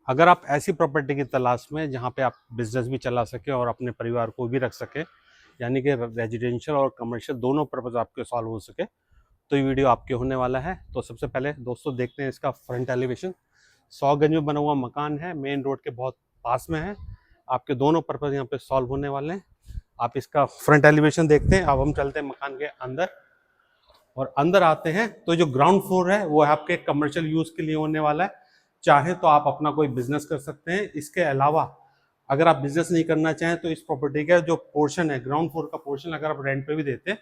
अगर आप ऐसी प्रॉपर्टी की तलाश में जहाँ पे आप बिजनेस भी चला सके और अपने परिवार को भी रख सके, यानी कि रेजिडेंशियल और कमर्शियल दोनों पर्पज आपके सॉल्व हो सके, तो ये वीडियो आपके होने वाला है। तो सबसे पहले दोस्तों देखते हैं इसका फ्रंट एलिवेशन। 100 गज में बना हुआ मकान है, मेन रोड के बहुत पास में है। आपके दोनों पर्पज यहाँ पे सॉल्व होने वाले हैं। आप इसका फ्रंट एलिवेशन देखते हैं। अब हम चलते हैं मकान के अंदर और अंदर आते हैं तो जो ग्राउंड फ्लोर है वो आपके कमर्शियल यूज के लिए होने वाला है। चाहे तो आप अपना कोई बिजनेस कर सकते हैं। इसके अलावा अगर आप बिजनेस नहीं करना चाहें तो इस प्रॉपर्टी का जो पोर्शन है, ग्राउंड फ्लोर का पोर्शन, अगर आप रेंट पे भी देते हैं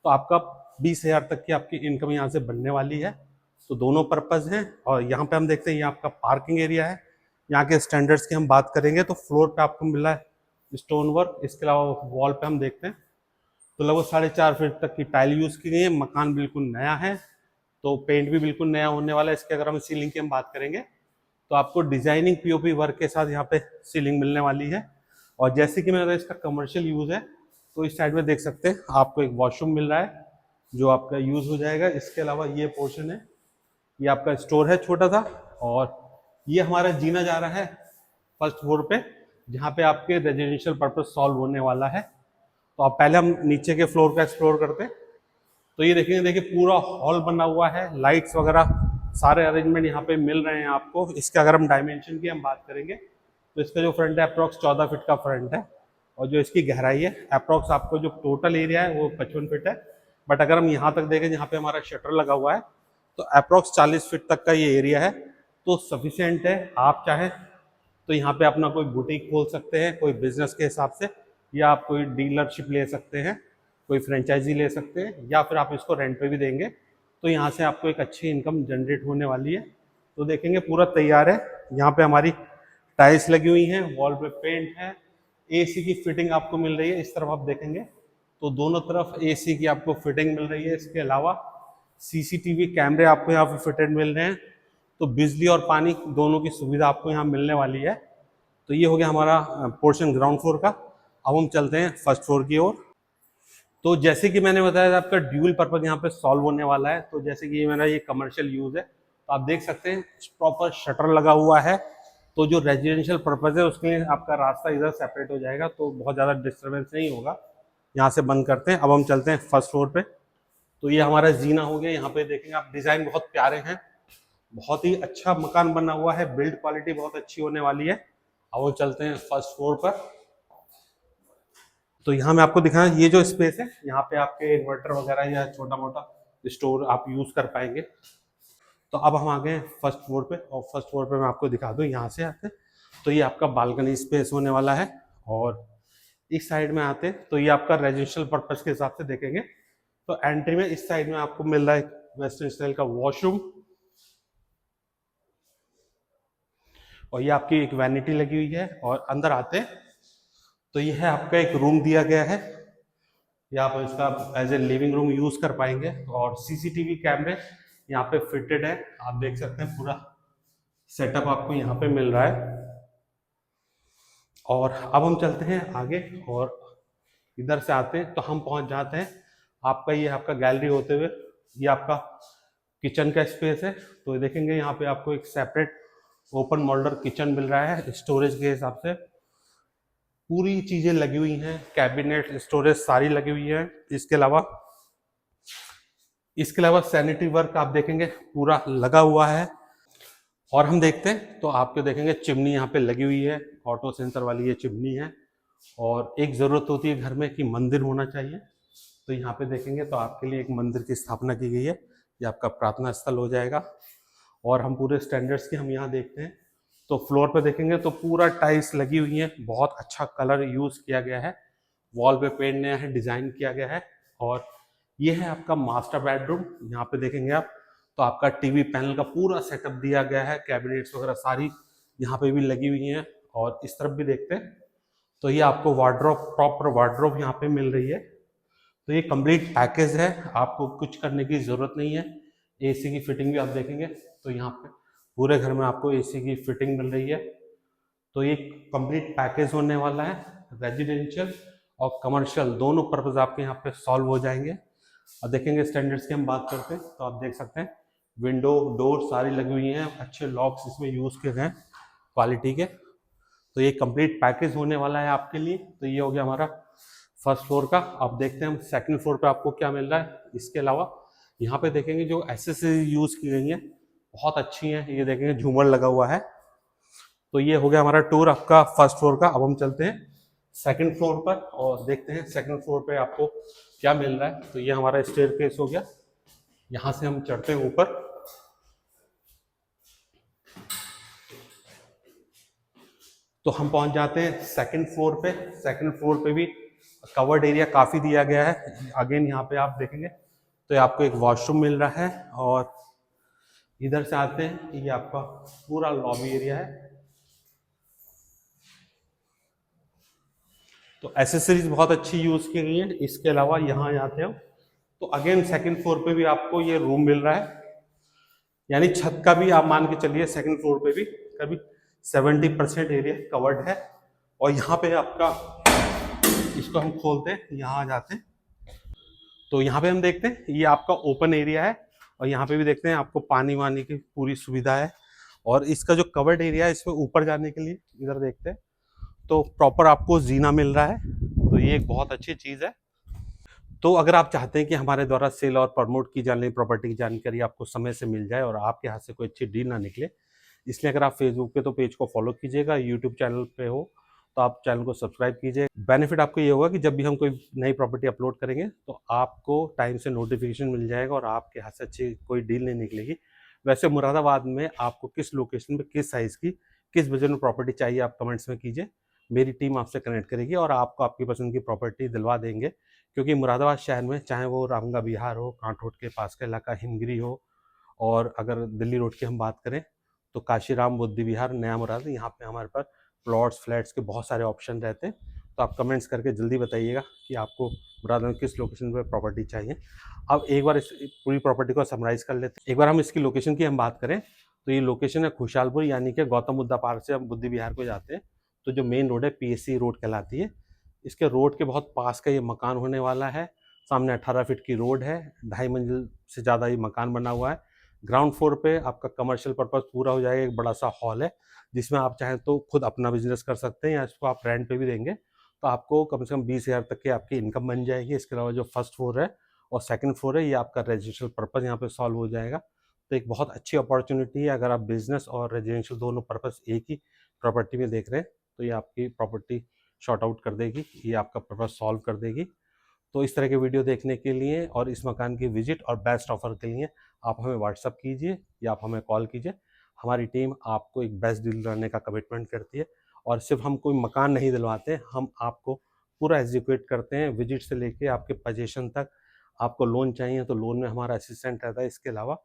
तो आपका 20,000 तक की आपकी इनकम यहाँ से बनने वाली है। तो दोनों पर्पज हैं। और यहाँ पे हम देखते हैं ये आपका पार्किंग एरिया है। यहाँ के स्टैंडर्ड्स की हम बात करेंगे तो फ्लोर पे आपको मिल रहा है स्टोन वर्क। इसके अलावा वॉल पे हम देखते हैं तो लगभग 4.5 फीट तक की टाइल यूज की गई है। मकान बिल्कुल नया है तो पेंट भी बिल्कुल नया होने वाला है। इसके अगर हम सीलिंग की हम बात करेंगे तो आपको डिजाइनिंग पीओपी वर्क के साथ यहाँ पे सीलिंग मिलने वाली है। और जैसे कि मेरा इसका कमर्शियल यूज है तो इस साइड में देख सकते हैं आपको एक वॉशरूम मिल रहा है जो आपका यूज हो जाएगा। इसके अलावा ये पोर्शन है, ये आपका स्टोर है छोटा सा। और ये हमारा जीना जा रहा है फर्स्ट फ्लोर पे जहाँ पे आपके रेजिडेंशियल पर्पज सॉल्व होने वाला है। तो आप पहले हम नीचे के फ्लोर का एक्सप्लोर करते हैं। तो ये देखेंगे, देखिए पूरा हॉल बना हुआ है, लाइट्स वगैरह सारे अरेंजमेंट यहाँ पे मिल रहे हैं आपको। इसके अगर हम डायमेंशन की हम बात करेंगे तो इसका जो फ्रंट है अप्रॉक्स 14 फीट का फ्रंट है। और जो इसकी गहराई है अप्रॉक्स आपको जो टोटल एरिया है वो 55 फीट है। बट अगर हम यहाँ तक देखें जहाँ पे हमारा शटर लगा हुआ है तो अप्रॉक्स 40 फीट तक का ये एरिया है। तो सफिशियंट है। आप चाहें तो यहाँ पे अपना कोई बुटीक खोल सकते हैं कोई बिजनेस के हिसाब से, या आप कोई डीलरशिप ले सकते हैं, कोई फ्रेंचाइजी ले सकते हैं, या फिर आप इसको रेंट पे भी देंगे तो यहाँ से आपको एक अच्छी इनकम जनरेट होने वाली है। तो देखेंगे पूरा तैयार है। यहाँ पे हमारी टाइल्स लगी हुई हैं, वॉल पे पेंट है, एसी की फिटिंग आपको मिल रही है। इस तरफ आप देखेंगे तो दोनों तरफ एसी की आपको फिटिंग मिल रही है। इसके अलावा सीसीटीवी कैमरे आपको यहाँ पे फिटेड मिल रहे हैं। तो बिजली और पानी दोनों की सुविधा आपको यहाँ मिलने वाली है। तो ये हो गया हमारा पोर्शन ग्राउंड फ्लोर का। अब हम चलते हैं फर्स्ट फ्लोर की ओर। तो जैसे कि मैंने बताया आपका ड्यूल पर्पज यहाँ पे सॉल्व होने वाला है। तो जैसे कि ये मेरा ये कमर्शियल यूज है तो आप देख सकते हैं प्रॉपर शटर लगा हुआ है। तो जो रेजिडेंशियल पर्पज है उसके लिए आपका रास्ता इधर सेपरेट हो जाएगा तो बहुत ज़्यादा डिस्टर्बेंस नहीं होगा। यहाँ से बंद करते हैं। अब हम चलते हैं फर्स्ट फ्लोर पे। तो ये हमारा जीना हो गया। यहाँ पे देखेंगे आप डिज़ाइन बहुत प्यारे हैं, बहुत ही अच्छा मकान बना हुआ है, बिल्ड क्वालिटी बहुत अच्छी होने वाली है। अब वो चलते हैं फर्स्ट फ्लोर पर। तो यहाँ मैं आपको दिखाना, ये जो स्पेस है यहाँ पे आपके इन्वर्टर वगैरह या छोटा मोटा स्टोर आप यूज कर पाएंगे। तो अब हम आ गए फर्स्ट फ्लोर पे और फर्स्ट फ्लोर पे मैं आपको दिखा दूँ। यहाँ से आते तो ये आपका बालकनी स्पेस होने वाला है। और इस साइड में आते तो ये आपका रेजिडेंशियल पर्पज के हिसाब से देखेंगे तो एंट्री में इस साइड में आपको मिल रहा है वेस्टर्न स्टाइल का वॉशरूम। और ये आपकी एक वैनिटी लगी हुई है। और अंदर आते तो ये है आपका एक रूम दिया गया है, या आप इसका as a living room use कर पाएंगे। और सीसीटीवी कैमरे यहाँ पे फिटेड है, आप देख सकते हैं पूरा सेटअप आपको यहाँ पे मिल रहा है। और अब हम चलते हैं आगे और इधर से आते हैं तो हम पहुंच जाते हैं आपका ये आपका गैलरी होते हुए ये आपका किचन का स्पेस है। तो देखेंगे यहाँ पे आपको एक सेपरेट ओपन मॉडलर किचन मिल रहा है स्टोरेज के हिसाब से। पूरी चीजें लगी हुई हैं, कैबिनेट स्टोरेज सारी लगी हुई है। इसके अलावा सैनिटरी वर्क आप देखेंगे पूरा लगा हुआ है। और हम देखते हैं तो आपको देखेंगे चिमनी यहाँ पे लगी हुई है, ऑटो सेंसर वाली ये चिमनी है। और एक ज़रूरत होती है घर में कि मंदिर होना चाहिए, तो यहाँ पे देखेंगे तो आपके लिए एक मंदिर की स्थापना की गई है। ये आपका प्रार्थना स्थल हो जाएगा। और हम पूरे स्टैंडर्ड्स की हम यहाँ देखते हैं तो फ्लोर पे देखेंगे तो पूरा टाइल्स लगी हुई है, बहुत अच्छा कलर यूज किया गया है, वॉल पे पेंट नया है, डिजाइन किया गया है। और ये है आपका मास्टर बेडरूम। यहाँ पे देखेंगे आप तो आपका टीवी पैनल का पूरा सेटअप दिया गया है, कैबिनेट्स वगैरह सारी यहाँ पे भी लगी हुई हैं। और इस तरफ भी देखते हैं तो ये आपको वार्डरोब, प्रॉपर वार्डरोब यहाँ पे मिल रही है। तो ये कंप्लीट पैकेज है, आपको कुछ करने की जरूरत नहीं है। एसी की फिटिंग भी आप देखेंगे तो यहाँ पे पूरे घर में आपको एसी की फिटिंग मिल रही है। तो ये कंप्लीट पैकेज होने वाला है, रेजिडेंशियल और कमर्शियल दोनों पर्पज आपके यहाँ पे सॉल्व हो जाएंगे। और देखेंगे स्टैंडर्ड्स की हम बात करते हैं तो आप देख सकते हैं विंडो डोर सारी लगी हुई हैं, अच्छे लॉक्स इसमें यूज किए गए हैं। क्वालिटी के। तो ये कंप्लीट पैकेज होने वाला है आपके लिए। तो ये हो गया हमारा फर्स्ट फ्लोर का। अब देखते हैं हम सेकंड फ्लोर पे आपको क्या मिल रहा है। इसके अलावा यहाँ पे देखेंगे जो एसेसरीज यूज की गई हैं बहुत अच्छी हैं। ये देखेंगे झूमर लगा हुआ है। तो ये हो गया हमारा टूर आपका फर्स्ट फ्लोर का। अब हम चलते हैं सेकंड फ्लोर पर और देखते हैं सेकंड फ्लोर पे आपको क्या मिल रहा है। तो ये हमारा स्टेयरकेस हो गया, यहाँ से हम चढ़ते हैं ऊपर। तो हम पहुंच जाते हैं सेकंड फ्लोर पे। सेकंड फ्लोर पे भी कवर्ड एरिया काफ़ी दिया गया है। अगेन यहाँ पे आप देखेंगे तो आपको एक वॉशरूम मिल रहा है और इधर से आते हैं ये आपका पूरा लॉबी एरिया है। तो एसेसरीज बहुत अच्छी यूज की गई है। इसके अलावा यहाँ आते हैं तो अगेन सेकंड फ्लोर पे भी आपको ये रूम मिल रहा है, यानी छत का भी आप मान के चलिए सेकंड फ्लोर पे भी कभी 70% एरिया कवर्ड है। और यहाँ पे आपका इसको हम खोलते हैं, यहाँ आ जाते हैं तो यहाँ पे हम देखते हैं ये आपका ओपन एरिया है और यहाँ पे भी देखते हैं आपको पानी वानी की पूरी सुविधा है। और इसका जो कवर्ड एरिया है इसमें ऊपर जाने के लिए इधर देखते हैं तो प्रॉपर आपको जीना मिल रहा है। तो ये एक बहुत अच्छी चीज़ है। तो अगर आप चाहते हैं कि हमारे द्वारा सेल और प्रमोट की जाने वाली प्रॉपर्टी की जानकारी आपको समय से मिल जाए और आपके हाथ से कोई अच्छी डील ना निकले, इसलिए अगर आप फेसबुक पे तो पेज को फॉलो कीजिएगा, यूट्यूब चैनल पे हो तो आप चैनल को सब्सक्राइब कीजिए। बेनिफिट आपको ये होगा कि जब भी हम कोई नई प्रॉपर्टी अपलोड करेंगे तो आपको टाइम से नोटिफिकेशन मिल जाएगा और आपके हाथ से अच्छी कोई डील नहीं निकलेगी। वैसे मुरादाबाद में आपको किस लोकेशन पे किस साइज़ की किस बजट में प्रॉपर्टी चाहिए आप कमेंट्स में कीजिए, मेरी टीम आपसे कनेक्ट करेगी और आपको आपकी पसंद की प्रॉपर्टी दिलवा देंगे। क्योंकि मुरादाबाद शहर में चाहे वो रामगंगा बिहार हो, कांठ के पास का इलाका हिमगिरी हो, और अगर दिल्ली रोड की हम बात करें तो काशीराम बुद्धि विहार नया मुराद, यहाँ पे हमारे पास प्लॉट्स फ्लैट्स के बहुत सारे ऑप्शन रहते हैं। तो आप कमेंट्स करके जल्दी बताइएगा कि आपको मुराद में किस लोकेशन पे प्रॉपर्टी चाहिए। अब एक बार इस पूरी प्रॉपर्टी को समराइज़ कर लेते हैं। एक बार हम इसकी लोकेशन की हम बात करें तो ये लोकेशन है खुशहालपुर, यानी कि गौतम बुद्धा पार्क से हम बुद्धि विहार को जाते हैं तो जो मेन रोड है पीएससी रोड कहलाती है। इसके रोड के बहुत पास का ये मकान होने वाला है। सामने 18 फीट की रोड है, 2.5 मंजिल से ज़्यादा ये मकान बना हुआ है। ग्राउंड फ्लोर पे आपका कमर्शियल पर्पस पूरा हो जाएगा। एक बड़ा सा हॉल है जिसमें आप चाहें तो खुद अपना बिजनेस कर सकते हैं या इसको आप रेंट पे भी देंगे तो आपको कम से कम 20,000 तक की आपकी इनकम बन जाएगी। इसके अलावा जो फर्स्ट फ्लोर है और सेकंड फ्लोर है ये आपका रेजिडेंशियल पर्पस यहाँ पे सॉल्व हो जाएगा। तो एक बहुत अच्छी अपॉर्चुनिटी है अगर आप बिजनेस और रेजिडेंशियल दोनों पर्पस एक ही प्रॉपर्टी में देख रहे हैं तो ये आपकी प्रॉपर्टी शॉर्ट आउट कर देगी, ये आपका पर्पस सॉल्व कर देगी। तो इस तरह के वीडियो देखने के लिए और इस मकान की विजिट और बेस्ट ऑफर के लिए आप हमें व्हाट्सअप कीजिए या आप हमें कॉल कीजिए। हमारी टीम आपको एक बेस्ट डील करने का कमिटमेंट करती है। और सिर्फ हम कोई मकान नहीं दिलवाते, हम आपको पूरा एग्जीक्यूट करते हैं विजिट से लेके आपके पोजीशन तक। आपको लोन चाहिए तो लोन में हमारा असिस्टेंट रहता है। इसके अलावा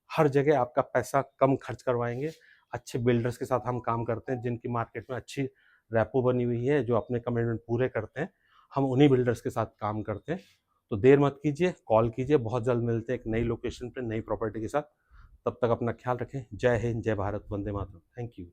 हर जगह आपका पैसा कम खर्च करवाएंगे। अच्छे बिल्डर्स के साथ हम काम करते हैं जिनकी मार्केट में अच्छी रैपो बनी हुई है, जो अपने कमिटमेंट पूरे करते हैं। हम उन्हीं बिल्डर्स के साथ काम करते हैं। तो देर मत कीजिए, कॉल कीजिए। बहुत जल्द मिलते हैं एक नई लोकेशन पे नई प्रॉपर्टी के साथ। तब तक अपना ख्याल रखें। जय हिंद, जय भारत, वंदे मातरम। Thank you.